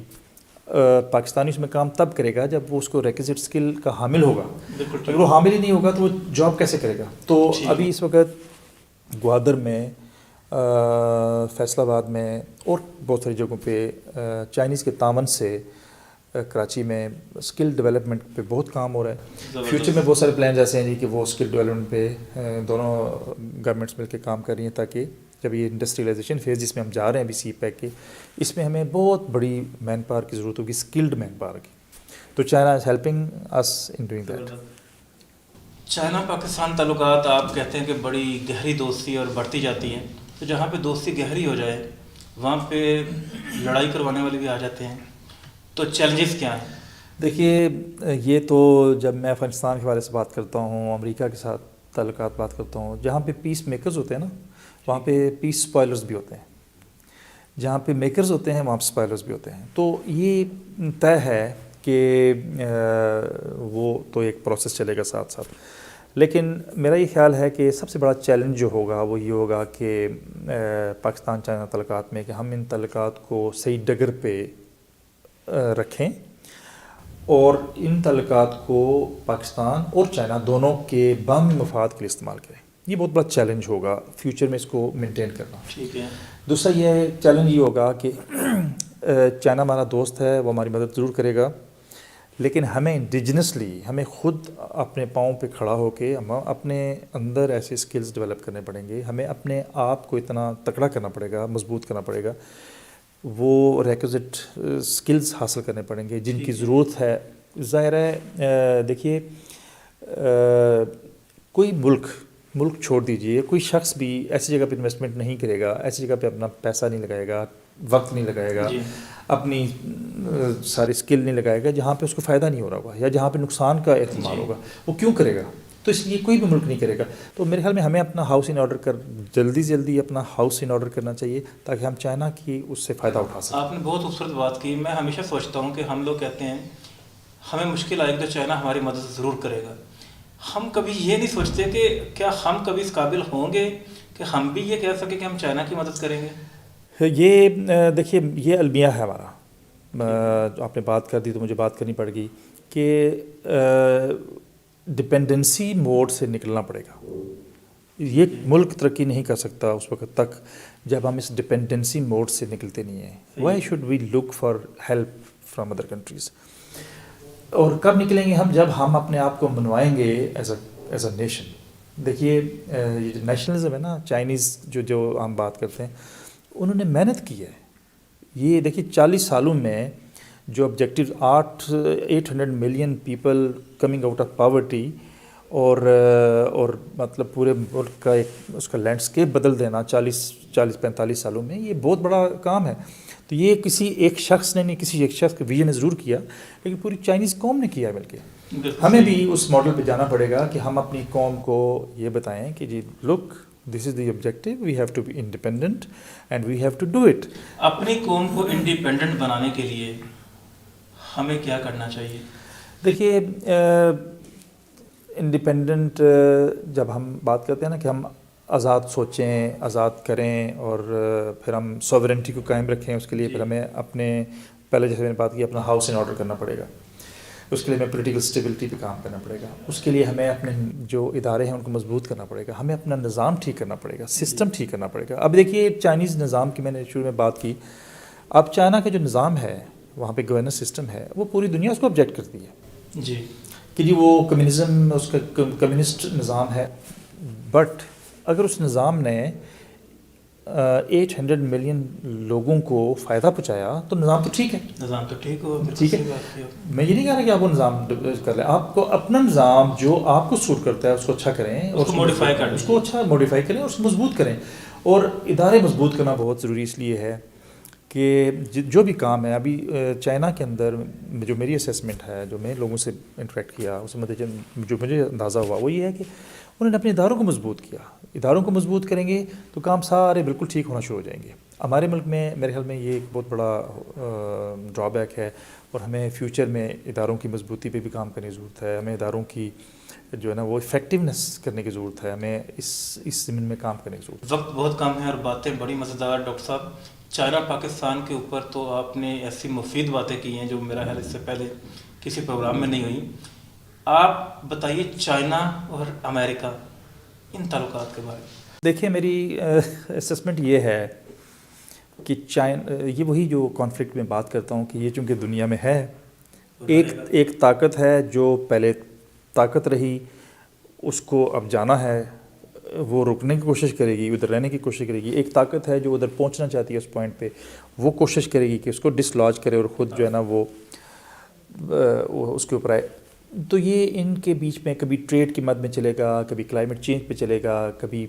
پاکستانی اس میں کام تب کرے گا جب وہ اس کو ریکوزٹ اسکل کا حامل ہوگا. اگر وہ حامل ہی نہیں ہوگا تو وہ جاب کیسے کرے گا؟ تو ابھی اس وقت گوادر میں، فیصل آباد میں اور بہت ساری جگہوں پہ چائنیز کے تعاون سے کراچی میں اسکل ڈیولپمنٹ پہ بہت کام ہو رہا ہے. فیوچر میں بہت سارے پلانز ایسے ہیں جی کہ وہ اسکل ڈیولپمنٹ پہ دونوں گورنمنٹس مل کے کام کر رہی ہیں، تاکہ جب یہ انڈسٹریلائزیشن فیز جس میں ہم جا رہے ہیں ابھی سی پیک کے، اس میں ہمیں بہت بڑی مین پاور کی ضرورت ہوگی، اسکلڈ مین پاور کی. تو China is helping us in doing that. China Pakistan تعلقات آپ کہتے ہیں کہ بڑی گہری دوستی اور بڑھتی جاتی ہے، تو جہاں پہ دوستی گہری ہو جائے وہاں پہ لڑائی کروانے والے بھی آ جاتے ہیں، تو چیلنجز کیا ہیں؟ دیکھیے یہ تو جب میں افغانستان کے حوالے سے بات کرتا ہوں، امریکہ کے ساتھ تعلقات بات کرتا ہوں، جہاں پہ پیس میکرز ہوتے ہیں نا، وہاں پہ پیس اسپوائلرز بھی ہوتے ہیں. جہاں پہ میکرز ہوتے ہیں وہاں پہ سپائلرز بھی ہوتے ہیں. تو یہ طے ہے کہ وہ تو ایک پروسیس چلے گا ساتھ ساتھ. لیکن میرا یہ خیال ہے کہ سب سے بڑا چیلنج جو ہوگا وہ یہ ہوگا کہ پاکستان چائنا تعلقات میں کہ ہم ان تعلقات کو صحیح ڈگر پہ رکھیں اور ان تعلقات کو پاکستان اور چائنا دونوں کے باہمی مفاد کے لیے استعمال کریں. یہ بہت بڑا چیلنج ہوگا فیوچر میں اس کو مینٹین کرنا. ٹھیک ہے. دوسرا یہ چیلنج یہ ہوگا کہ چائنا ہمارا دوست ہے, وہ ہماری مدد ضرور کرے گا, لیکن ہمیں انڈیجنسلی ہمیں خود اپنے پاؤں پہ کھڑا ہو کے ہم اپنے اندر ایسے اسکلز ڈیولپ کرنے پڑیں گے. ہمیں اپنے آپ کو اتنا تکڑا کرنا پڑے گا, مضبوط کرنا پڑے گا, وہ ریکوزٹ اسکلز حاصل کرنے پڑیں گے جن کی ضرورت ہے. ظاہر ہے دیکھیے کوئی ملک چھوڑ دیجئے, کوئی شخص بھی ایسی جگہ پہ انویسٹمنٹ نہیں کرے گا, ایسی جگہ پہ اپنا پیسہ نہیں لگائے گا, وقت نہیں لگائے گا, اپنی ساری اسکل نہیں لگائے گا جہاں پہ اس کو فائدہ نہیں ہو رہا ہوگا یا جہاں پہ نقصان کا احتمال ہوگا. وہ کیوں کرے گا؟ تو اس لیے کوئی بھی ملک نہیں کرے گا. تو میرے خیال میں ہمیں اپنا ہاؤس ان آرڈر جلدی اپنا ہاؤس ان آرڈر کرنا چاہیے تاکہ ہم چائنا کی اس سے فائدہ اٹھا سکیں. آپ نے بہت خوبصورت بات کی. میں ہمیشہ سوچتا ہوں کہ ہم لوگ کہتے ہیں ہمیں مشکل آئے گی تو چائنا ہماری مدد ضرور کرے گا. ہم کبھی یہ نہیں سوچتے کہ کیا ہم کبھی اس قابل ہوں گے کہ ہم بھی یہ کہہ سکیں کہ ہم چائنا کی مدد کریں گے. یہ دیکھیے یہ المیہ ہے ہمارا. آپ نے بات کر دی تو مجھے بات کرنی پڑ گئی کہ ڈپینڈنسی موڈ سے نکلنا پڑے گا. یہ ملک ترقی نہیں کر سکتا اس وقت تک جب ہم اس ڈپینڈنسی موڈ سے نکلتے نہیں ہیں. Why should we look for help from other countries. اور کب نکلیں گے ہم؟ جب ہم اپنے آپ کو منوائیں گے ایز اے نیشن. دیکھیے یہ جو نیشنلزم ہے نا, چائنیز جو ہم بات کرتے ہیں, انہوں نے محنت کی ہے. یہ دیکھیے 40 سالوں میں جو objective 800 million people coming out of poverty اور مطلب پورے ملک کا ایک اس کا لینڈسکیپ بدل دینا 40-45 سالوں میں, یہ بہت بڑا کام ہے. تو یہ کسی ایک شخص نے نہیں, کسی ایک شخص کے ویژن نے ضرور کیا, لیکن پوری چائنیز قوم نے کیا ہے مل کے. ہمیں بھی اس ماڈل پہ جانا پڑے گا کہ ہم اپنی قوم کو یہ بتائیں کہ جی look this is the objective, we have to be independent and we have to do it. اپنی قوم کو انڈیپینڈنٹ بنانے کے لیے ہمیں کیا کرنا چاہیے؟ دیکھیے انڈیپینڈنٹ جب ہم بات کرتے ہیں نا کہ ہم آزاد سوچیں, آزاد کریں اور پھر ہم سوورنٹی کو قائم رکھیں, اس کے لیے پھر ہمیں اپنے پہلے جیسے میں نے بات کی اپنا ہاؤس ان آرڈر کرنا پڑے گا. اس کے لیے ہمیں پولیٹیکل اسٹیبلٹی پہ کام کرنا پڑے گا. اس کے لیے ہمیں اپنے جو ادارے ہیں ان کو مضبوط کرنا پڑے گا. ہمیں اپنا نظام ٹھیک کرنا پڑے گا, سسٹم ٹھیک کرنا پڑے گا. اب دیکھیے چائنیز نظام کی میں نے شروع میں بات کی. اب چائنا کا جو نظام ہے وہاں پہ گورننس سسٹم ہے, وہ پوری دنیا اس کو آبجیکٹ کرتی ہے جی کہ جی وہ کمیونزم, اس کا کمیونسٹ نظام ہے. بٹ اگر اس نظام نے 800 ملین لوگوں کو فائدہ پہنچایا تو نظام تو ٹھیک ہے. نظام تو ٹھیک ہو, ٹھیک ہے. میں یہ نہیں کہہ رہا کہ آپ وہ نظام کر لیں, آپ کو اپنا نظام جو آپ کو سوٹ کرتا ہے اس کو اچھا کریں, اس کو موڈیفائی کریں, اس کو اچھا موڈیفائی کریں اور اس کو مضبوط کریں. اور ادارے مضبوط کرنا بہت ضروری اس لیے ہے کہ جو بھی کام ہے ابھی چائنا کے اندر, جو میری اسیسمنٹ ہے, جو میں لوگوں سے انٹریکٹ کیا, اس میں جو مجھے اندازہ ہوا وہ یہ ہے کہ انہوں نے اپنے اداروں کو مضبوط کیا. اداروں کو مضبوط کریں گے تو کام سارے بالکل ٹھیک ہونا شروع ہو جائیں گے. ہمارے ملک میں میرے خیال میں یہ ایک بہت بڑا ڈرا بیک ہے, اور ہمیں فیوچر میں اداروں کی مضبوطی پہ بھی کام کرنے کی ضرورت ہے. ہمیں اداروں کی جو ہے نا وہ افیکٹونیس کرنے کی ضرورت ہے. ہمیں اس زمین میں کام کرنے کی ضرورت ہے. وقت بہت کم ہے اور باتیں بڑی مزیدار. ڈاکٹر صاحب, چائنا پاکستان کے اوپر تو آپ نے ایسی مفید باتیں کی ہیں جو میرا خیال اس سے پہلے کسی پروگرام میں نہیں ہوئی. آپ بتائیے چائنا اور امریکہ ان تعلقات کے بارے میں. دیکھیے میری اسسمنٹ یہ ہے کہ یہ وہی جو کانفلکٹ میں بات کرتا ہوں کہ یہ چونکہ دنیا میں ہے, ایک طاقت ہے جو پہلے طاقت رہی, اس کو اب جانا ہے, وہ رکنے کی کوشش کرے گی, ادھر رہنے کی کوشش کرے گی. ایک طاقت ہے جو ادھر پہنچنا چاہتی ہے اس پوائنٹ پہ, وہ کوشش کرے گی کہ اس کو ڈسلاج کرے اور خود جو ہے نا وہ اس کے اوپر آئے. تو یہ ان کے بیچ میں کبھی ٹریڈ کی مد میں چلے گا, کبھی کلائمیٹ چینج پہ چلے گا, کبھی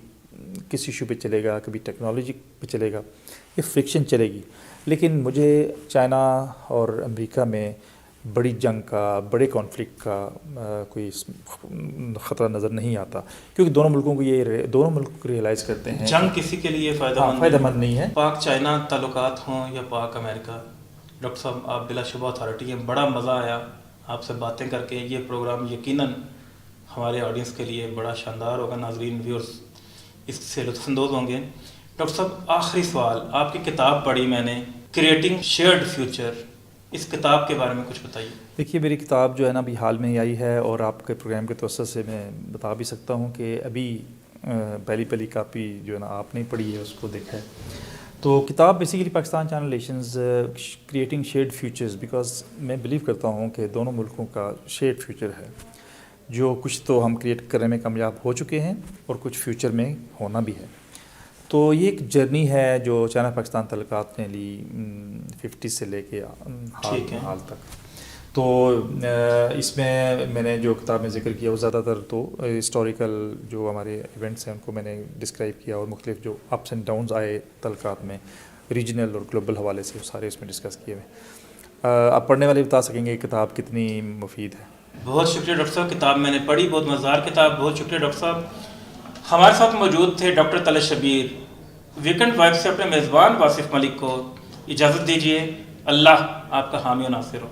کسی ایشو پہ چلے گا, کبھی ٹیکنالوجی پہ چلے گا. یہ فرکشن چلے گی. لیکن مجھے چائنا اور امریکہ میں بڑی جنگ کا، بڑے کانفلکٹ کا کوئی خطرہ نظر نہیں آتا، کیونکہ دونوں ملکوں کو دونوں ملک ریئلائز کرتے ہیں جنگ کسی کے لیے فائدہ مند نہیں ہے۔ پاک چائنا تعلقات ہوں یا پاک امریکہ، ڈاکٹر صاحب آپ بلا شبہ اتھارٹی ہیں، بڑا مزہ آیا آپ سے باتیں کر کے۔ یہ پروگرام یقیناً ہمارے آڈینس کے لیے بڑا شاندار ہوگا، ناظرین ویورز اس سے لطف اندوز ہوں گے۔ ڈاکٹر صاحب آخری سوال، آپ کی کتاب پڑھی میں نے، کریٹنگ شیئرڈ فیوچر، اس کتاب کے بارے میں کچھ بتائیے۔ دیکھیے میری کتاب جو ہے نا ابھی حال میں ہی آئی ہے، اور آپ کے پروگرام کے توسط سے میں بتا بھی سکتا ہوں کہ ابھی پہلی کاپی جو ہے نا آپ نے پڑھی ہے، اس کو دیکھا ہے۔ تو کتاب basically Pakistan China relations creating shared futures, because میں بلیو کرتا ہوں کہ دونوں ملکوں کا شیئرڈ فیوچر ہے، جو کچھ تو ہم کریٹ کرنے میں کامیاب ہو چکے ہیں اور کچھ فیوچر میں ہونا بھی ہے۔ تو یہ ایک جرنی ہے جو چائنا پاکستان تعلقات نے لی 50 سے لے کے حال تک۔ تو اس میں نے جو کتاب میں ذکر کیا وہ زیادہ تر تو ہسٹوریکل جو ہمارے ایونٹس ہیں ان کو میں نے ڈسکرائب کیا، اور مختلف جو اپس اینڈ ڈاؤنز آئے تعلقات میں ریجنل اور گلوبل حوالے سے، وہ سارے اس میں ڈسکس کیے ہوئے۔ آپ پڑھنے والے بتا سکیں گے کتاب کتنی مفید ہے۔ بہت شکریہ ڈاکٹر صاحب، کتاب میں نے پڑھی، بہت مزدار کتاب، بہت شکریہ ڈاکٹر صاحب۔ ہمارے ساتھ موجود تھے doctor Talat Shabbir. Weekend vibe سے اپنے میزبان واصف ملک کو اجازت دیجیے۔ اللہ آپ کا حامی و ناصر ہو۔